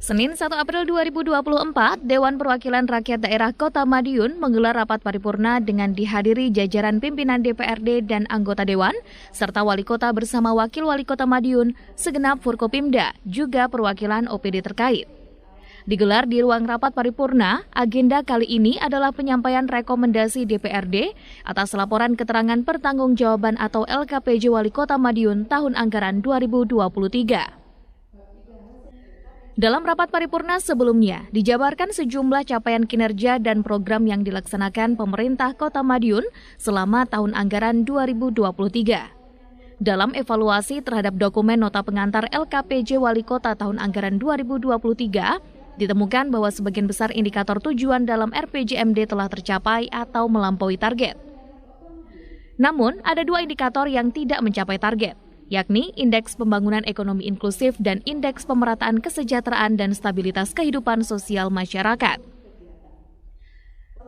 Senin 1 April 2024, Dewan Perwakilan Rakyat Daerah Kota Madiun menggelar rapat paripurna dengan dihadiri jajaran pimpinan DPRD dan anggota Dewan, serta Wali Kota bersama Wakil Wali Kota Madiun, segenap Forkopimda, juga perwakilan OPD terkait. Digelar di ruang rapat paripurna, agenda kali ini adalah penyampaian rekomendasi DPRD atas laporan keterangan pertanggungjawaban atau LKPJ Wali Kota Madiun tahun anggaran 2023. Dalam rapat paripurna sebelumnya, dijabarkan sejumlah capaian kinerja dan program yang dilaksanakan pemerintah Kota Madiun selama tahun anggaran 2023. Dalam evaluasi terhadap dokumen nota pengantar LKPJ Wali Kota tahun anggaran 2023, ditemukan bahwa sebagian besar indikator tujuan dalam RPJMD telah tercapai atau melampaui target. Namun, ada dua indikator yang tidak mencapai target, yakni Indeks Pembangunan Ekonomi Inklusif dan Indeks Pemerataan Kesejahteraan dan Stabilitas Kehidupan Sosial Masyarakat.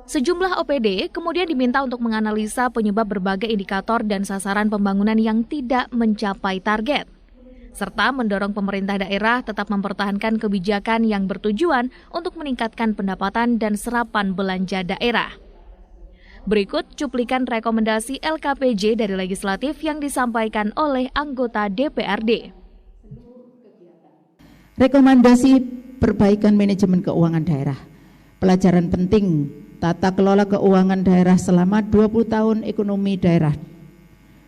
Sejumlah OPD kemudian diminta untuk menganalisa penyebab berbagai indikator dan sasaran pembangunan yang tidak mencapai target, serta mendorong pemerintah daerah tetap mempertahankan kebijakan yang bertujuan untuk meningkatkan pendapatan dan serapan belanja daerah. Berikut cuplikan rekomendasi LKPJ dari legislatif yang disampaikan oleh anggota DPRD. Rekomendasi perbaikan manajemen keuangan daerah. Pelajaran penting tata kelola keuangan daerah selama 20 tahun ekonomi daerah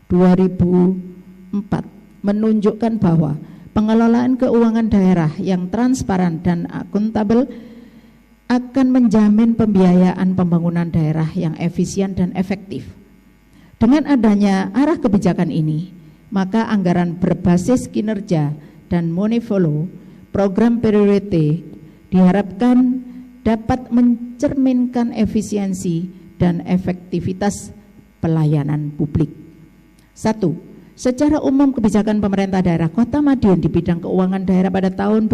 2004 menunjukkan bahwa pengelolaan keuangan daerah yang transparan dan akuntabel akan menjamin pembiayaan pembangunan daerah yang efisien dan efektif. Dengan adanya arah kebijakan ini, maka anggaran berbasis kinerja dan money follow, program priority diharapkan dapat mencerminkan efisiensi dan efektivitas pelayanan publik. 1. Secara umum kebijakan pemerintah daerah Kota Madiun di bidang keuangan daerah pada tahun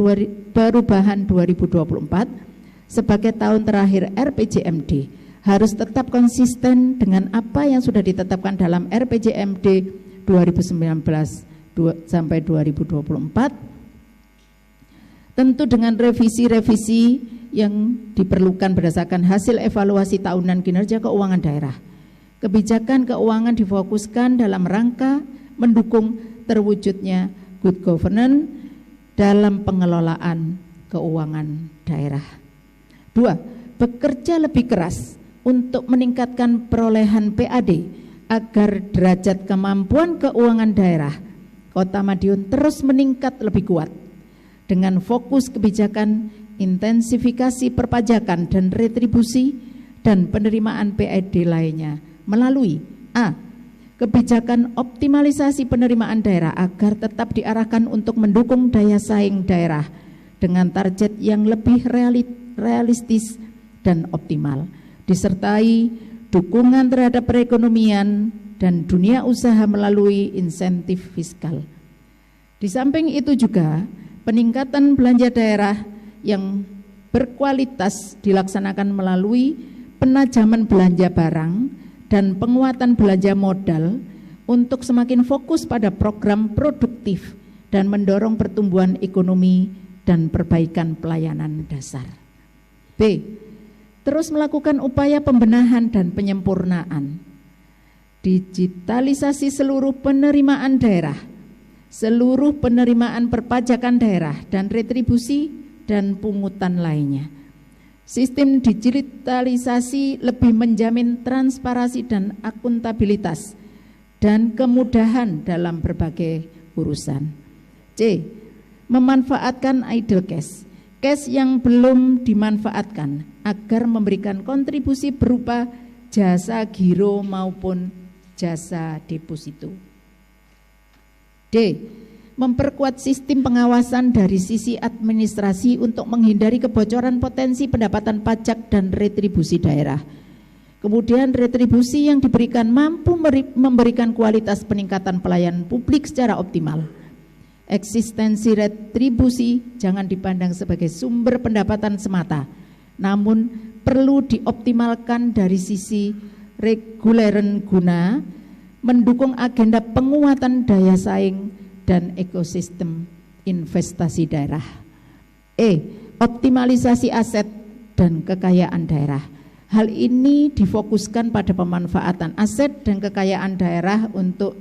perubahan 2024 sebagai tahun terakhir RPJMD harus tetap konsisten dengan apa yang sudah ditetapkan dalam RPJMD 2019 sampai 2024, tentu dengan revisi-revisi yang diperlukan berdasarkan hasil evaluasi tahunan kinerja keuangan daerah. Kebijakan keuangan difokuskan dalam rangka mendukung terwujudnya good governance dalam pengelolaan keuangan daerah. 2. Bekerja lebih keras untuk meningkatkan perolehan PAD agar derajat kemampuan keuangan daerah Kota Madiun terus meningkat lebih kuat dengan fokus kebijakan intensifikasi perpajakan dan retribusi dan penerimaan PAD lainnya melalui A. Kebijakan optimalisasi penerimaan daerah agar tetap diarahkan untuk mendukung daya saing daerah dengan target yang lebih realistis dan optimal, disertai dukungan terhadap perekonomian dan dunia usaha melalui insentif fiskal. Di samping itu juga peningkatan belanja daerah yang berkualitas dilaksanakan melalui penajaman belanja barang dan penguatan belanja modal untuk semakin fokus pada program produktif dan mendorong pertumbuhan ekonomi dan perbaikan pelayanan dasar. B. Terus melakukan upaya pembenahan dan penyempurnaan. Digitalisasi seluruh penerimaan daerah, seluruh penerimaan perpajakan daerah dan retribusi dan pungutan lainnya. Sistem digitalisasi lebih menjamin transparansi dan akuntabilitas dan kemudahan dalam berbagai urusan. C. Memanfaatkan idle cash yang belum dimanfaatkan agar memberikan kontribusi berupa jasa giro maupun jasa deposito. D. Memperkuat sistem pengawasan dari sisi administrasi untuk menghindari kebocoran potensi pendapatan pajak dan retribusi daerah. Kemudian retribusi yang diberikan mampu memberikan kualitas peningkatan pelayanan publik secara optimal. Eksistensi retribusi jangan dipandang sebagai sumber pendapatan semata, namun perlu dioptimalkan dari sisi reguleren guna mendukung agenda penguatan daya saing dan ekosistem investasi daerah. Optimalisasi aset dan kekayaan daerah. Hal ini difokuskan pada pemanfaatan aset dan kekayaan daerah untuk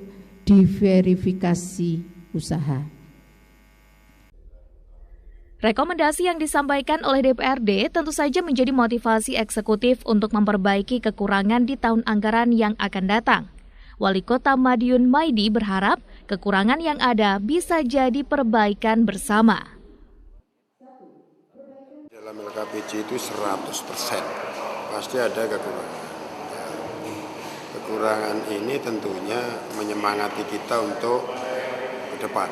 diverifikasi usaha. Rekomendasi yang disampaikan oleh DPRD tentu saja menjadi motivasi eksekutif untuk memperbaiki kekurangan di tahun anggaran yang akan datang. Wali Kota Madiun Maidi berharap kekurangan yang ada bisa jadi perbaikan bersama. Dalam LKPJ itu 100%. Pasti ada kekurangan. Kekurangan ini tentunya menyemangati kita untuk ke depan.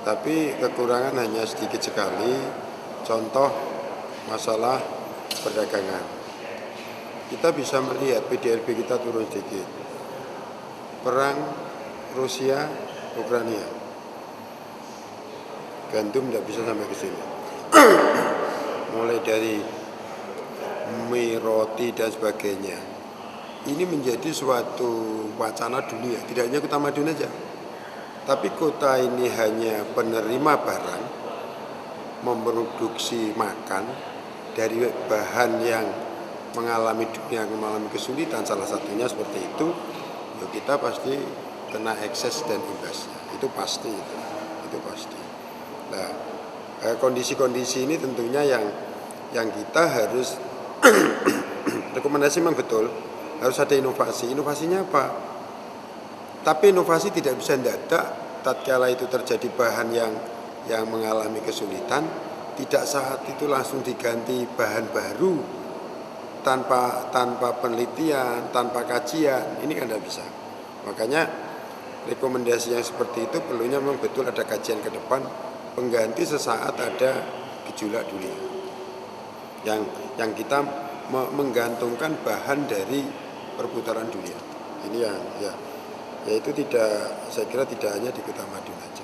Tapi kekurangan hanya sedikit sekali. Contoh masalah perdagangan. Kita bisa melihat PDRB kita turun sedikit. Perang Rusia Ukraina. Gandum tidak bisa sampai ke sini. Mulai dari mie, roti, dan sebagainya. Ini menjadi suatu wacana dunia, tidak hanya Kota Madiun saja. Tapi kota ini hanya penerima barang, memproduksi makan dari bahan yang mengalami kesulitan, salah satunya seperti itu, ya kita pasti kena ekses dan imbasnya. Itu pasti. Nah, kondisi-kondisi ini tentunya yang kita harus rekomendasi memang betul harus ada inovasi. Inovasinya apa? Tapi inovasi tidak bisa mendadak tatkala itu terjadi bahan yang mengalami kesulitan, tidak saat itu langsung diganti bahan baru tanpa penelitian, tanpa kajian. Ini kan tidak bisa. Makanya rekomendasi yang seperti itu perlunya memang betul ada kajian ke depan. Pengganti sesaat ada gejolak dunia yang kita menggantungkan bahan dari perputaran dunia. Ini ya itu tidak, saya kira tidak hanya di Kota Madiun saja.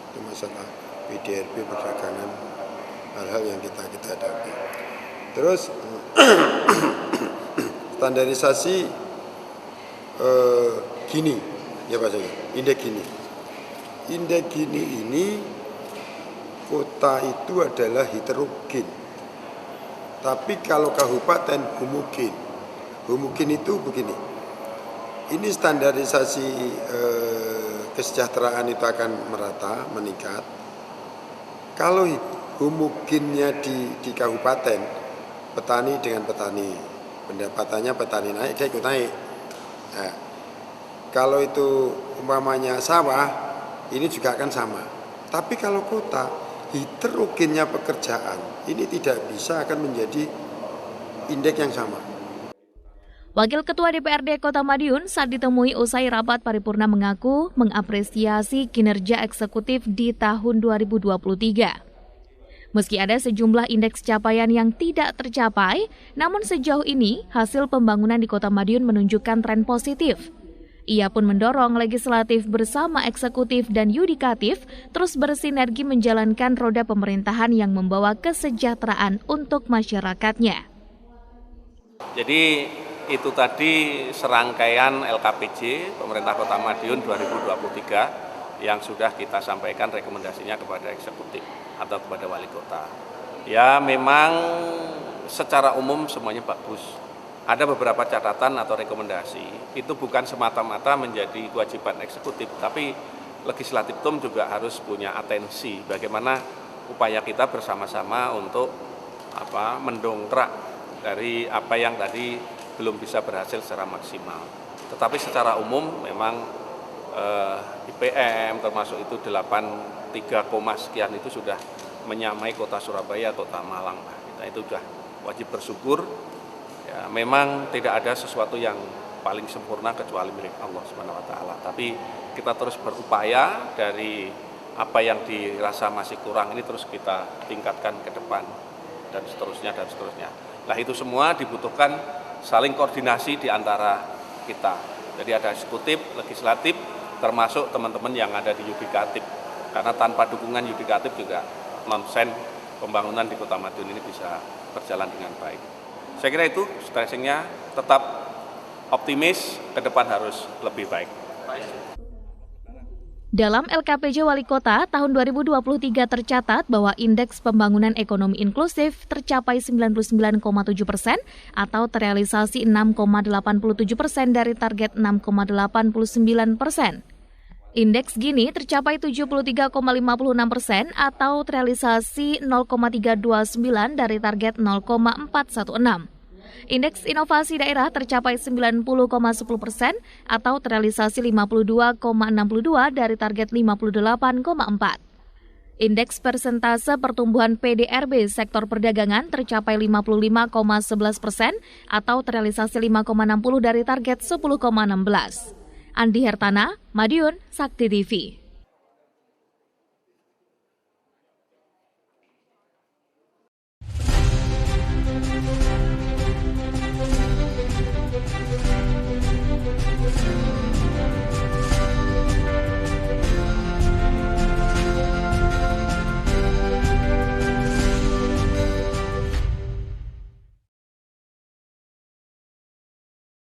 Itu masalah PDRB, perdagangan, hal-hal yang kita hadapi. Terus standarisasi Gini ya Pak Saya, indeks Gini ini kota itu adalah heterogen. Tapi kalau kabupaten homogen. Homogen itu begini. Ini standarisasi kesejahteraan itu akan merata, meningkat. Kalau homogennya di kabupaten, petani dengan petani, pendapatannya petani naik, dia ikut naik. Nah, kalau itu umpamanya sawah, ini juga akan sama. Tapi kalau kota, heterogennya pekerjaan ini tidak bisa akan menjadi indeks yang sama. Wakil Ketua DPRD Kota Madiun saat ditemui usai rapat paripurna mengaku mengapresiasi kinerja eksekutif di tahun 2023. Meski ada sejumlah indeks capaian yang tidak tercapai, namun sejauh ini hasil pembangunan di Kota Madiun menunjukkan tren positif. Ia pun mendorong legislatif bersama eksekutif dan yudikatif terus bersinergi menjalankan roda pemerintahan yang membawa kesejahteraan untuk masyarakatnya. Jadi itu tadi serangkaian LKPJ Pemerintah Kota Madiun 2023 yang sudah kita sampaikan rekomendasinya kepada eksekutif atau kepada wali kota. Ya memang secara umum semuanya bagus. Ada beberapa catatan atau rekomendasi, itu bukan semata-mata menjadi kewajiban eksekutif, tapi legislatif juga harus punya atensi bagaimana upaya kita bersama-sama untuk mendongkrak dari apa yang tadi belum bisa berhasil secara maksimal. Tetapi secara umum memang IPM termasuk itu 83, sekian itu sudah menyamai kota Surabaya, kota Malang. Kita itu sudah wajib bersyukur. Ya, memang tidak ada sesuatu yang paling sempurna kecuali milik Allah Subhanahu wa taala. Tapi kita terus berupaya dari apa yang dirasa masih kurang ini terus kita tingkatkan ke depan dan seterusnya. Nah itu semua dibutuhkan saling koordinasi di antara kita. Jadi ada eksekutif, legislatif, termasuk teman-teman yang ada di yudikatif. Karena tanpa dukungan yudikatif juga nonsen pembangunan di Kota Madiun ini bisa berjalan dengan baik. Saya kira itu stressingnya, tetap optimis, ke depan harus lebih baik. Dalam LKPJ Wali Kota tahun 2023 tercatat bahwa indeks pembangunan ekonomi inklusif tercapai 99,7% atau terrealisasi 6,87% dari target 6,89%. Indeks Gini tercapai 73,56% atau terrealisasi 0,329 dari target 0,416. Indeks inovasi daerah tercapai 90,10% atau terrealisasi 52,62 dari target 58,4. Indeks persentase pertumbuhan PDRB sektor perdagangan tercapai 55,11% atau terrealisasi 5,60 dari target 10,16. Andi Hertana, Madiun, Sakti TV.